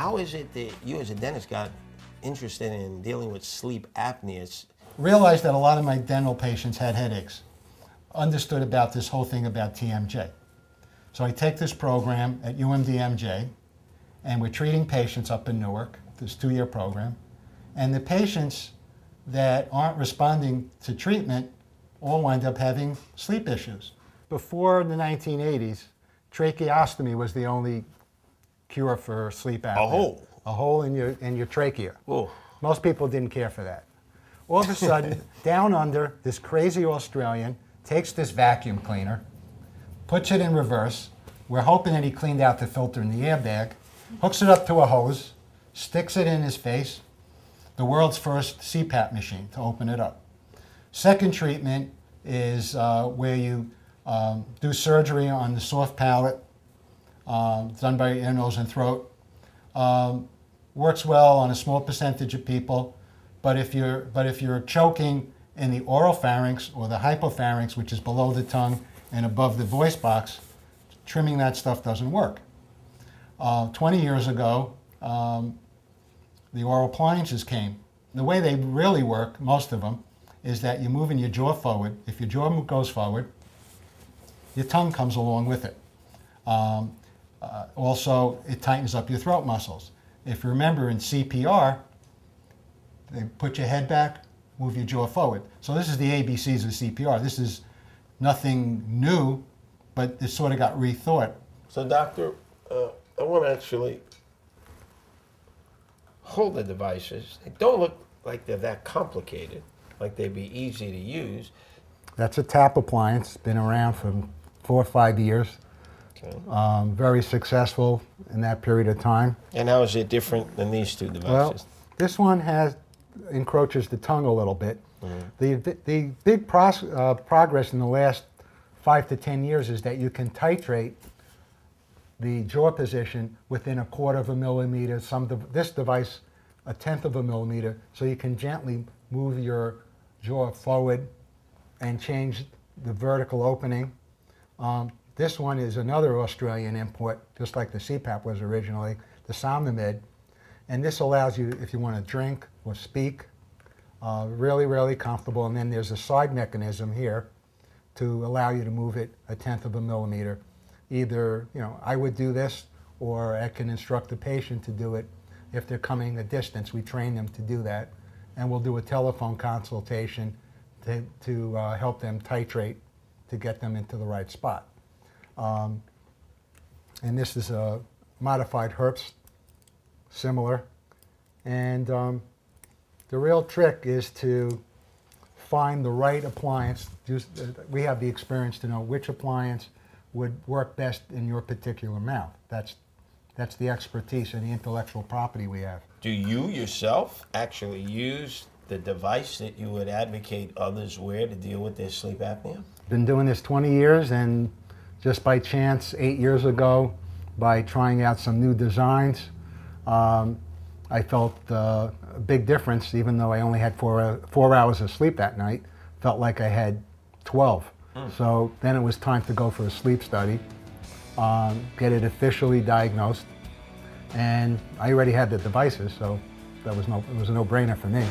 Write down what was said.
How is it that you as a dentist got interested in dealing with sleep apnea? Realized that a lot of my dental patients had headaches. Understood about this whole thing about TMJ. So I take this program at UMDMJ, and we're treating patients up in Newark, this 2-year program. And the patients that aren't responding to treatment all wind up having sleep issues. Before the 1980s, tracheostomy was the only cure for sleep apnea. A hole? A hole in your trachea. Oh. Most people didn't care for that. All of a sudden, down under, this crazy Australian takes this vacuum cleaner, puts it in reverse. We're hoping that he cleaned out the filter in the airbag, hooks it up to a hose, sticks it in his face, the world's first CPAP machine to open it up. Second treatment is where you do surgery on the soft palate, done by ear, nose, and throat. Works well on a small percentage of people, but if you're choking in the oral pharynx or the hypopharynx, which is below the tongue and above the voice box, trimming that stuff doesn't work. 20 years ago, the oral appliances came. The way they really work, most of them, is that you're moving your jaw forward. If your jaw goes forward, your tongue comes along with it. Also, it tightens up your throat muscles. If you remember in CPR, they put your head back, move your jaw forward. So this is the ABCs of CPR. This is nothing new, but it sort of got rethought. So, doctor, I want to actually hold the devices. They don't look like they're that complicated, like they'd be easy to use. That's a tap appliance, been around for 4 or 5 years. Okay. Very successful in that period of time. And how is it different than these two devices? Well, this one encroaches the tongue a little bit. Mm-hmm. The big progress in the last 5 to 10 years is that you can titrate the jaw position within 1/4 of a millimeter, this device 1/10 of a millimeter, so you can gently move your jaw forward and change the vertical opening. This one is another Australian import, just like the CPAP was originally, the Somnamid. And this allows you, if you want to drink or speak, really, really comfortable. And then there's a side mechanism here to allow you to move it 1/10 of a millimeter. Either, I would do this, or I can instruct the patient to do it if they're coming a distance. We train them to do that. And we'll do a telephone consultation to help them titrate to get them into the right spot. And this is a modified Hertz, similar. And the real trick is to find the right appliance. We have the experience to know which appliance would work best in your particular mouth. That's the expertise and the intellectual property we have. Do you yourself actually use the device that you would advocate others wear to deal with their sleep apnea? Been doing this 20 years, and just by chance, 8 years ago, by trying out some new designs, I felt a big difference. Even though I only had 4 hours of sleep that night, felt like I had 12. So then it was time to go for a sleep study, get it officially diagnosed, and I already had the devices, so it was a no-brainer for me.